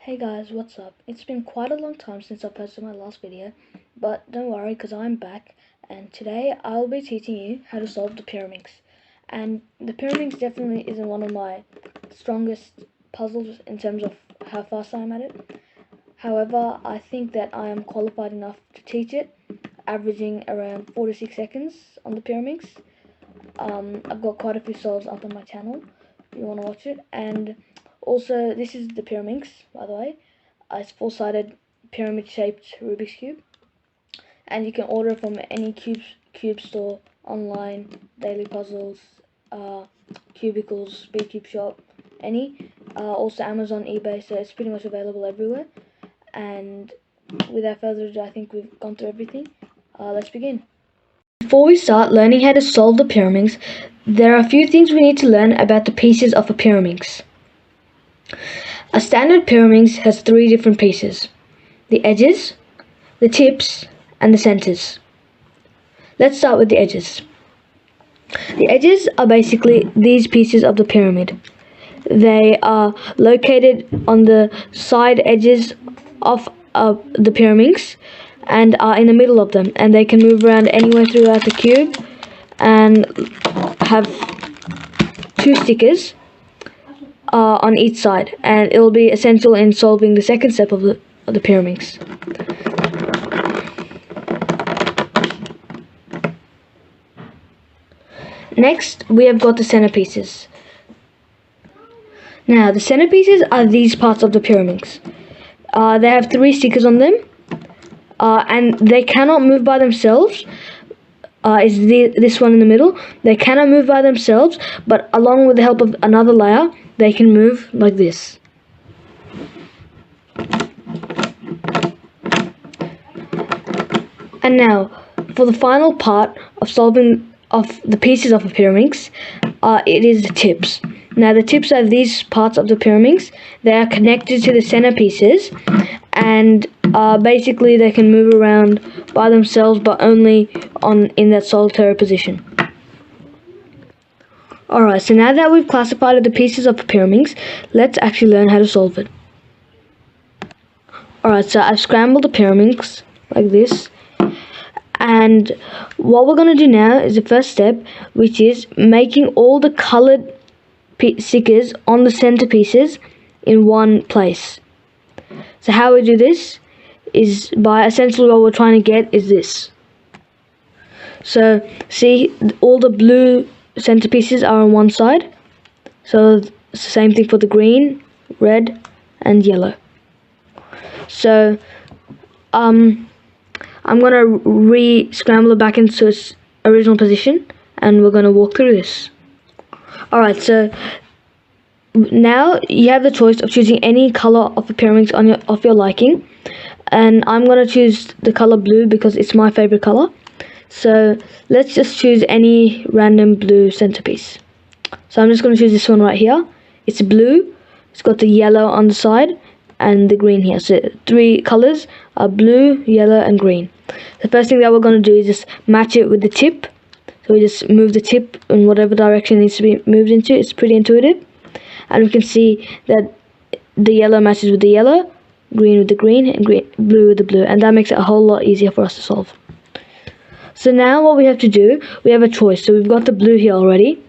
Hey guys, what's up? It's been quite a long time since I posted my last video, but don't worry because I'm back, and today I'll be teaching you how to solve the Pyraminx. And the Pyraminx definitely isn't one of my strongest puzzles in terms of how fast I am at it. However, I think that I am qualified enough to teach it, averaging around 4 to 6 seconds on the Pyraminx. I've got quite a few solves up on my channel if you want to watch it. And also, this is the Pyraminx, by the way. It's four-sided pyramid-shaped Rubik's Cube, and you can order from any cube store, online, daily puzzles, cubicles, speed cube shop, any. Also Amazon, eBay, so it's pretty much available everywhere. And without further ado, I think we've gone through everything. Let's begin. Before we start learning how to solve the Pyraminx, there are a few things we need to learn about the pieces of a Pyraminx. A standard Pyraminx has 3 different pieces: the edges, the tips, and the centers. Let's start with the edges. The edges are basically these pieces of the pyramid. They are located on the side edges of the Pyraminx and are in the middle of them, and they can move around anywhere throughout the cube and have 2 stickers on each side, and it will be essential in solving the second step of the Pyraminx. Next, we have got the centerpieces. Now, the centerpieces are these parts of the Pyraminx. They have 3 stickers on them, and they cannot move by themselves. This one in the middle. They cannot move by themselves, but along with the help of another layer, they can move like this. And now, for the final part of solving the pieces of a Pyraminx, it is the tips. Now, the tips are these parts of the Pyraminx. They are connected to the centerpieces, and basically they can move around by themselves, but only in that solitary position. Alright, so now that we've classified the pieces of the Pyraminx, let's actually learn how to solve it. Alright, so I've scrambled the Pyraminx like this, and what we're going to do now is the first step, which is making all the coloured stickers on the centerpieces in one place. So how we do this is by essentially what we're trying to get is this. So see, all the blue centerpieces are on one side, so it's the same thing for the green, red, and yellow. So I'm gonna re-scramble it back into its original position, and we're gonna walk through this. Alright, so now you have the choice of choosing any color of the Pyraminx of your liking, and I'm gonna choose the color blue because it's my favorite color. So let's just choose any random blue centerpiece. So I'm just going to choose this one right here. It's blue, it's got the yellow on the side and the green here. So 3 colors are blue, yellow, and green. The first thing that we're going to do is just match it with the tip. So we just move the tip in whatever direction it needs to be moved into. It's pretty intuitive. And we can see that the yellow matches with the yellow, green with the green, and blue with the blue. And that makes it a whole lot easier for us to solve. So now what we have to do, we have a choice. So we've got the blue here already.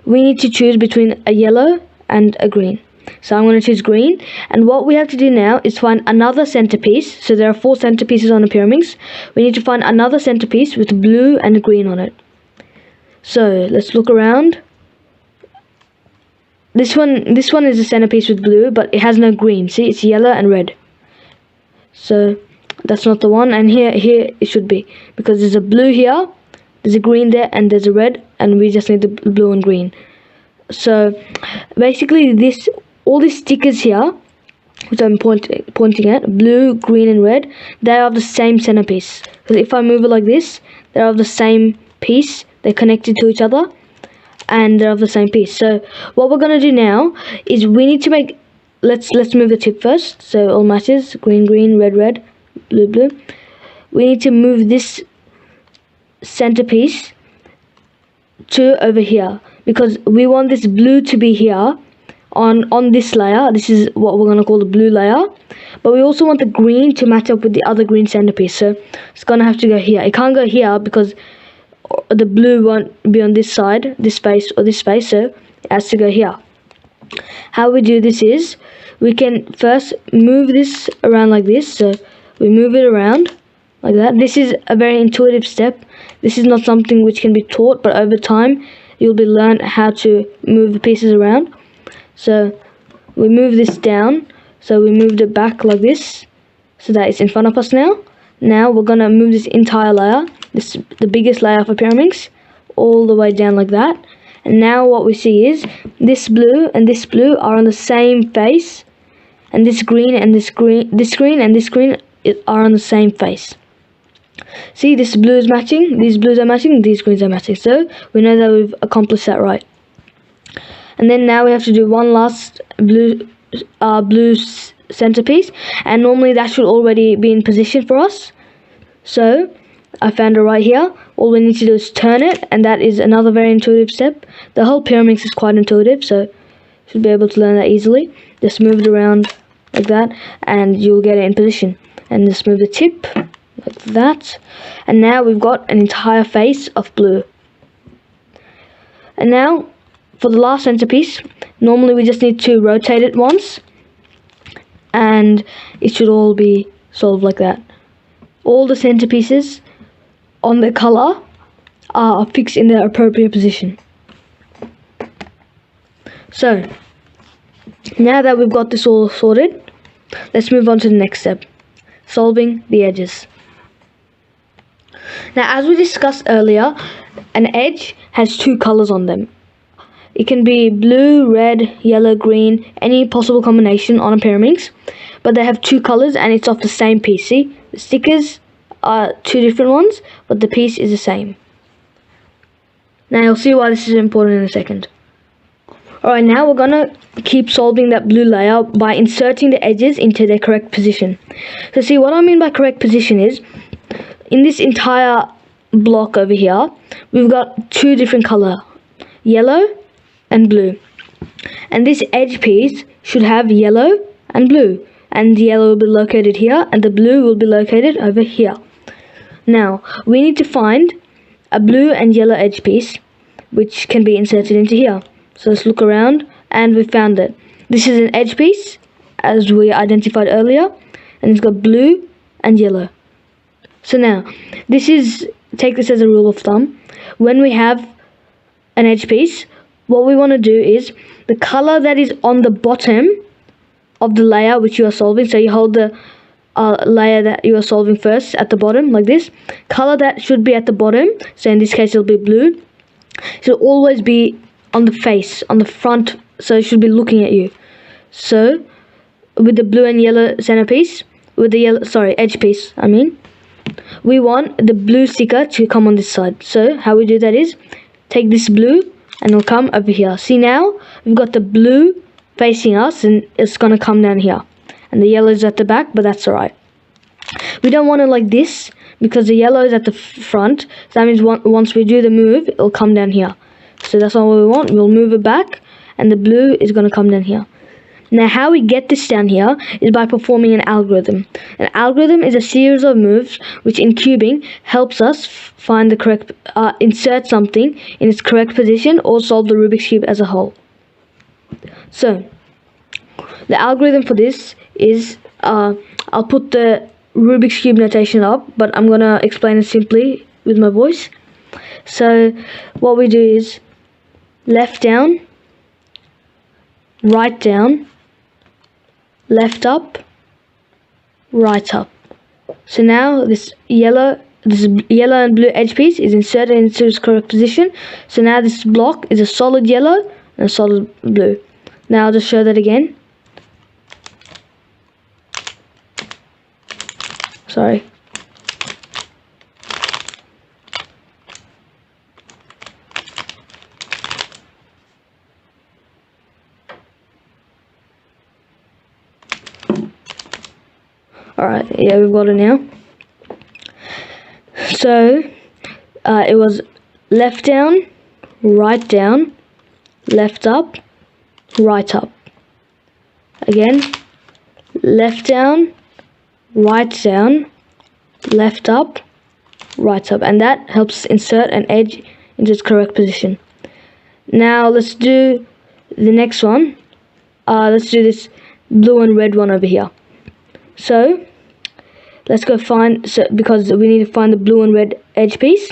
We need to choose between a yellow and a green. So I'm going to choose green. And what we have to do now is find another centerpiece. So there are 4 centerpieces on the Pyraminx. We need to find another centerpiece with blue and green on it. So let's look around. This one is a centerpiece with blue, but it has no green. See, it's yellow and red. So that's not the one, and here it should be, because there's a blue here, there's a green there, and there's a red, and we just need the blue and green. So basically all these stickers here, which I'm pointing at, blue, green, and red, they are of the same centerpiece. Because if I move it like this, they're of the same piece, they're connected to each other, and they're of the same piece. So what we're going to do now is we need to make, let's move the tip first, so it all matches, green, green, red, red, blue, blue. We need to move this centerpiece to over here, because we want this blue to be here on this layer. This is what we're going to call the blue layer, but we also want the green to match up with the other green centerpiece, so it's going to have to go here. It can't go here because the blue won't be on this side, this space or this space, so it has to go here. How we do this is we can first move this around like this, so we move it around like that. This is a very intuitive step. This is not something which can be taught, but over time you'll be learned how to move the pieces around. So we move this down, so we moved it back like this so that it's in front of us now. Now we're gonna move this entire layer, the biggest layer for Pyraminx, all the way down like that. And now what we see is this blue and this blue are on the same face, and this green and this green and this green are on the same face. See, this blue is matching, these blues are matching, these greens are matching. So we know that we've accomplished that right. And then now we have to do one last blue centerpiece, and normally that should already be in position for us. So I found it right here. All we need to do is turn it, and that is another very intuitive step. The whole Pyraminx is quite intuitive, so you should be able to learn that easily. Just move it around like that and you'll get it in position. And just move the tip like that, and now we've got an entire face of blue. And now for the last centerpiece, normally we just need to rotate it once and it should all be solved like that. All the centerpieces on the color are fixed in their appropriate position. So now that we've got this all sorted, let's move on to the next step, solving the edges. Now, as we discussed earlier, an edge has two colors on them. It can be blue, red, yellow, green, any possible combination on a Pyraminx, but they have two colors and it's off the same piece. See, the stickers are two different ones, but the piece is the same. Now you'll see why this is important in a second. Alright, now we're gonna keep solving that blue layer by inserting the edges into their correct position. So see, what I mean by correct position is, in this entire block over here, we've got two different color, yellow and blue. And this edge piece should have yellow and blue. And the yellow will be located here and the blue will be located over here. Now, we need to find a blue and yellow edge piece which can be inserted into here. So let's look around and we found it. This is an edge piece as we identified earlier, and it's got blue and yellow. So now, take this as a rule of thumb. When we have an edge piece, what we want to do is the color that is on the bottom of the layer which you are solving, so you hold the layer that you are solving first at the bottom like this, color that should be at the bottom, so in this case it'll be blue, should always be on the face, on the front, so it should be looking at you. So with the blue and yellow centerpiece, with the edge piece, we want the blue sticker to come on this side. So how we do that is take this blue and it'll come over here. See, now we've got the blue facing us and it's gonna come down here, and the yellow is at the back, but that's alright. We don't want it like this because the yellow is at the front, so that means once we do the move, it'll come down here. So that's not what we want. We'll move it back and the blue is gonna come down here. Now, how we get this down here is by performing an algorithm. An algorithm is a series of moves which in cubing helps us find the correct, insert something in its correct position or solve the Rubik's Cube as a whole. So, the algorithm for this is, I'll put the Rubik's Cube notation up, but I'm going to explain it simply with my voice. So, what we do is left down, right down, left up, right up. So now this yellow and blue edge piece is inserted into its correct position. So now this block is a solid yellow and a solid blue. Now I'll just show that again. Sorry. Alright, yeah, we've got it now. So, it was left down, left up, right up. again, left down, right down, left up, right up, and that helps insert an edge into its correct position. Now let's do the next one. Let's do this blue and red one over here. So let's go find, because we need to find the blue and red edge piece.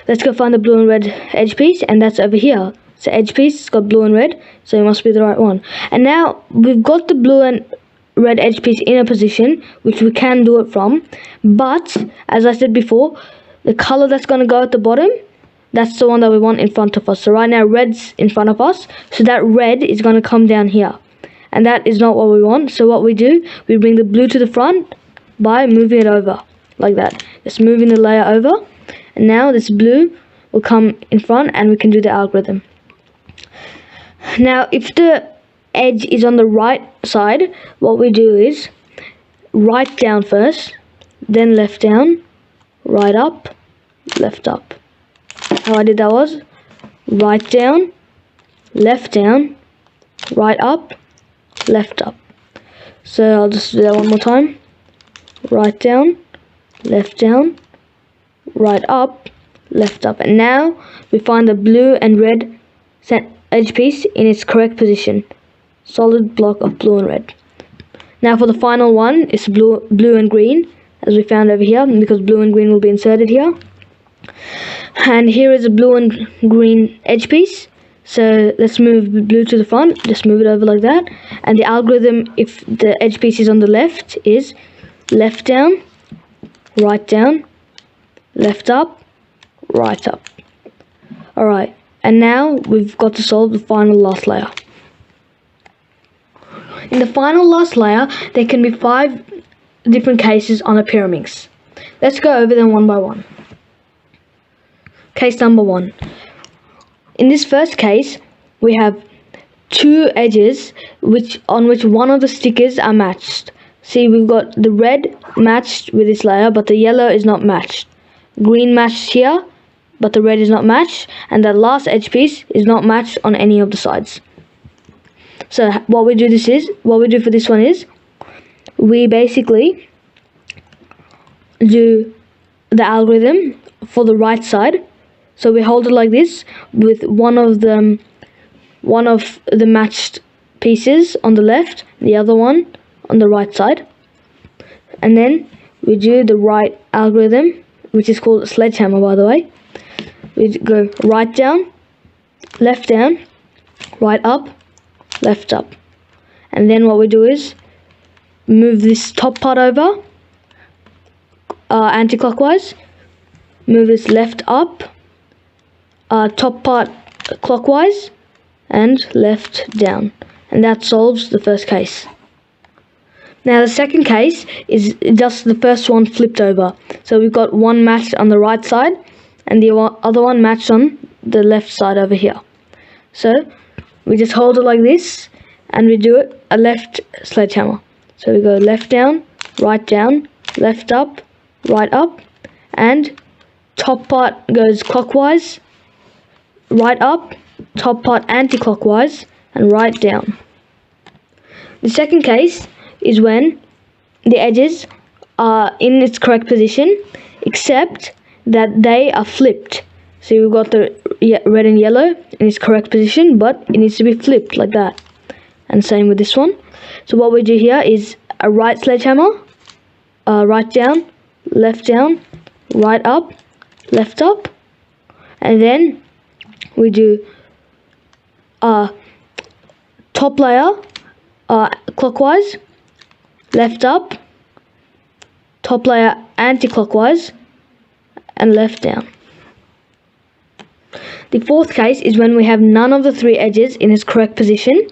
Let's go find the blue and red edge piece, and that's over here. So edge piece, it's got blue and red, so it must be the right one. And now we've got the blue and red edge piece in a position which we can do it from, but as I said before, the color that's going to go at the bottom, that's the one that we want in front of us. So right now red's in front of us, so that red is going to come down here, and that is not what we want. So what we do, we bring the blue to the front by moving it over like that, just moving the layer over, and now this blue will come in front and we can do the algorithm. Now if the edge is on the right side, what we do is right down first, then left down, right up, left up. How I did that was right down, right up, left up. So I'll just do that one more time. Right down, right up, left up. And now we find the blue and red edge piece in its correct position. Solid block of blue and red. Now for the final one, it's blue and green, as we found over here, because blue and green will be inserted here. And here is a blue and green edge piece. So let's move blue to the front, just move it over like that. And the algorithm, if the edge piece is on the left, is left down, left up, right up. Alright, and now we've got to solve the final last layer. In the final last layer, there can be 5 different cases on a Pyraminx. Let's go over them one by one. Case number 1. In this first case, we have 2 edges on which one of the stickers are matched. See, we've got the red matched with this layer, but the yellow is not matched. Green matched here, but the red is not matched, and that last edge piece is not matched on any of the sides. So what we do for this one is, we basically do the algorithm for the right side. So we hold it like this with one of the matched pieces on the left, the other one on the right side, and then we do the right algorithm, which is called a sledgehammer, by the way. We go right down, right up, left up, and then what we do is move this top part over anti-clockwise, move this left up, top part clockwise, and left down, and that solves the first case. Now the second case is just the first one flipped over. So we've got one matched on the right side and the other one matched on the left side over here. So we just hold it like this and we do it a left sledgehammer. So we go left down, left up, right up, and top part goes clockwise, right up, top part anti-clockwise, and right down. The second case is when the edges are in its correct position, except that they are flipped. So we've got the red and yellow in its correct position, but it needs to be flipped like that. And same with this one. So what we do here is a right sledgehammer, right down, right up, left up, and then we do top layer clockwise, left up, top layer anti-clockwise, and left down. The fourth case is when we have none of the 3 edges in its correct position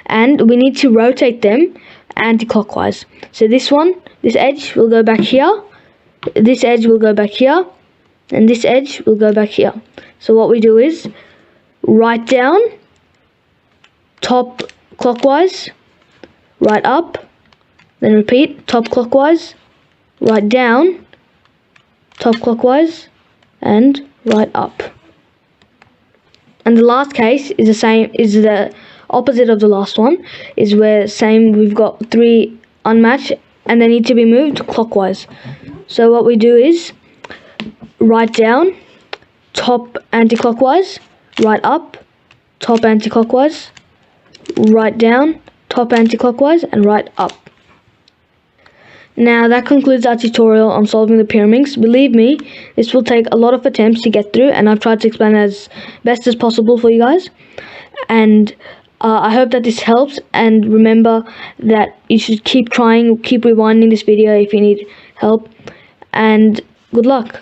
and we need to rotate them anti-clockwise. So this edge will go back here, this edge will go back here, and this edge will go back here. So what we do is right down, top clockwise, right up, then repeat, top clockwise, right down, top clockwise, and right up. And the last case is the same, is the opposite of the last one is where same we've got 3 unmatched and they need to be moved clockwise. So what we do is right down, top anti-clockwise, right up, top anti-clockwise, right down, top anti-clockwise, and right up. Now that concludes our tutorial on solving the Pyraminx. Believe me, this will take a lot of attempts to get through, and I've tried to explain it as best as possible for you guys. And I hope that this helps, and remember that you should keep trying, keep rewinding this video if you need help, and good luck.